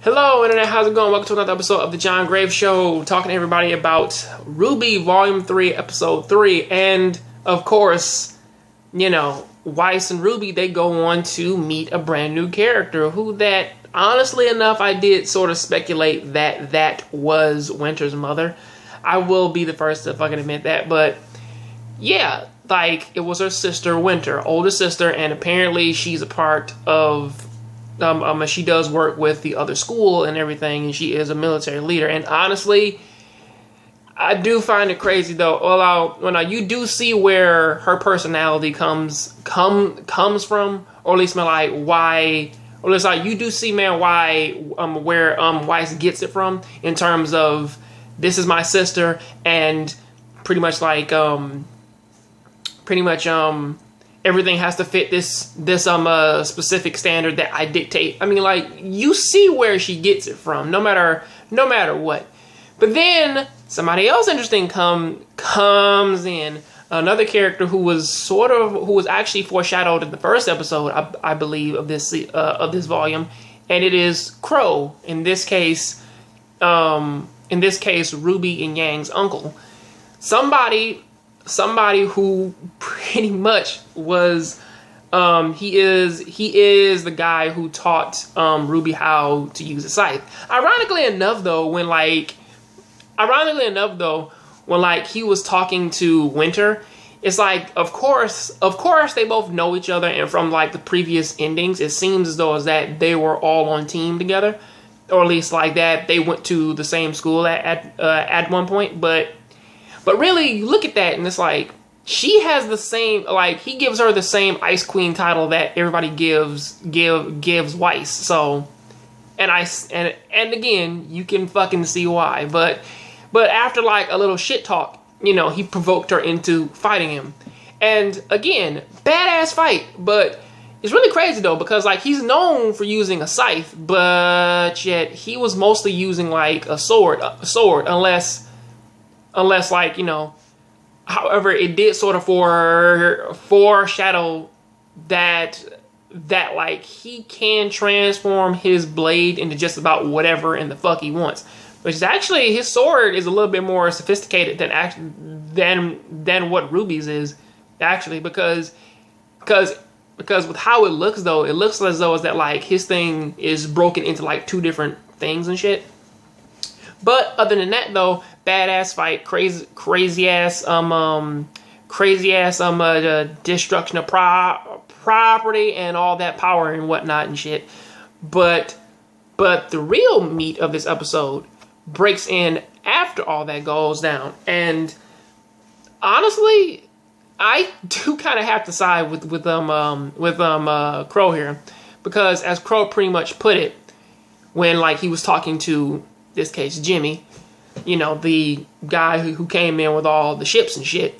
Hello Internet, how's it going? Welcome to another episode of the Jongravesshow, talking to everybody about RWBY Volume 3, Episode 3, and of course, you know, Weiss and Ruby, they go on to meet a brand new character who that, honestly enough, I did sort of speculate that was Winter's mother. I will be the first to fucking admit that, but yeah, like, it was her sister, Winter, older sister, and apparently she's a part of she does work with the other school and everything, and she is a military leader. And honestly, I do find it crazy though. Well, you do see where her personality comes from, or at least like why, or at least like you do see, man, why where Weiss gets it from in terms of this is my sister, and pretty much like everything has to fit this specific standard that I dictate. I mean, like, you see where she gets it from, no matter what. But then somebody else interesting comes in, another character who was actually foreshadowed in the first episode, I believe, of this volume, and it is Crow. In this case, Ruby and Yang's uncle. Somebody who pretty much was, he is the guy who taught Ruby how to use a scythe. Ironically enough, though, when he was talking to Winter, it's like, of course, they both know each other, and from like the previous endings, it seems as though that they were all on team together, or at least like that they went to the same school at one point, But really, you look at that, and it's like, she has the same, like, he gives her the same Ice Queen title that everybody gives Weiss. So, and again, you can fucking see why. But after, like, a little shit talk, you know, he provoked her into fighting him. And, again, badass fight. But it's really crazy, though, because, like, he's known for using a scythe, but yet he was mostly using, like, a sword, unless like, you know, however, it did sort of foreshadow that like he can transform his blade into just about whatever in the fuck he wants, which is actually, his sword is a little bit more sophisticated than what Ruby's is, actually, because with how it looks, though, it looks as though it's that like his thing is broken into like two different things and shit. But other than that, though, badass fight, crazy ass destruction of property and all that power and whatnot and shit. But the real meat of this episode breaks in after all that goes down. And honestly, I do kind of have to side with Crow here, because as Crow pretty much put it, when like he was talking to, this case, Jimmy, you know, the guy who came in with all the ships and shit.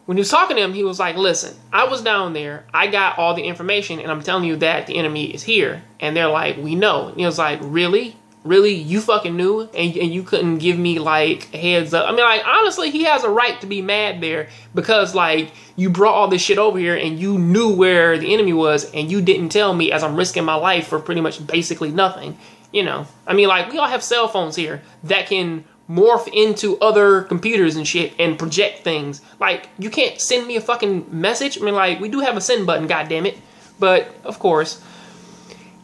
When he was talking to him, he was like, listen, I was down there, I got all the information, and I'm telling you that the enemy is here. And they're like, we know. And he was like, really? Really? You fucking knew? And you couldn't give me, like, a heads up? I mean, like, honestly, he has a right to be mad there, because, like, you brought all this shit over here, and you knew where the enemy was, and you didn't tell me, as I'm risking my life for pretty much basically nothing. You know, I mean, like, we all have cell phones here that can morph into other computers and shit and project things. Like, you can't send me a fucking message. I mean, like, we do have a send button, goddammit. But, of course.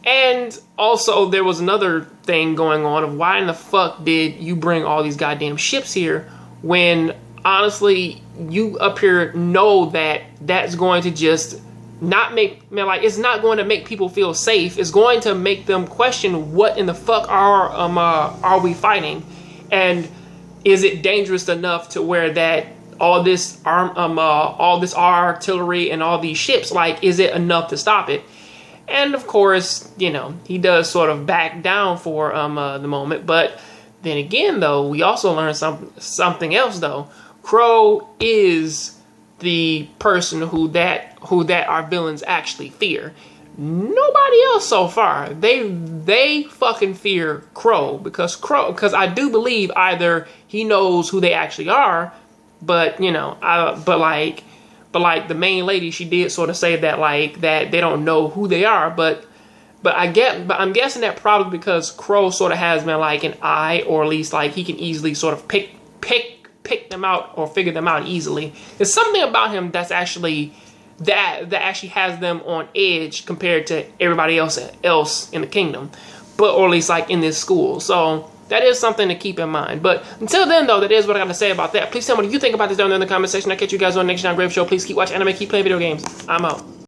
And also, there was another thing going on of why in the fuck did you bring all these goddamn ships here when, honestly, you up here know that that's going to just not make, I mean, like, it's not going to make people feel safe. It's going to make them question, what in the fuck are we fighting, and is it dangerous enough to where that all this artillery and all these ships, like, is it enough to stop it? And of course, you know, he does sort of back down for the moment. But then again, though, we also learn something else, though. Crow is the person who that our villains actually fear. Nobody else so far. They fucking fear Crow, because I do believe either he knows who they actually are, but you know, but like the main lady, she did sort of say that like that they don't know who they are, but But I'm guessing that probably because Crow sort of has been like an eye, or at least like he can easily sort of pick them out or figure them out easily. There's something about him that's actually that actually has them on edge compared to everybody else in the kingdom, or at least like in this school. So that is something to keep in mind. But until then, though, that is what I got to say about that. Please tell me what you think about this down there in the comment section. I'll catch you guys on the next Jongravesshow. Please keep watching anime, keep playing video games. I'm out.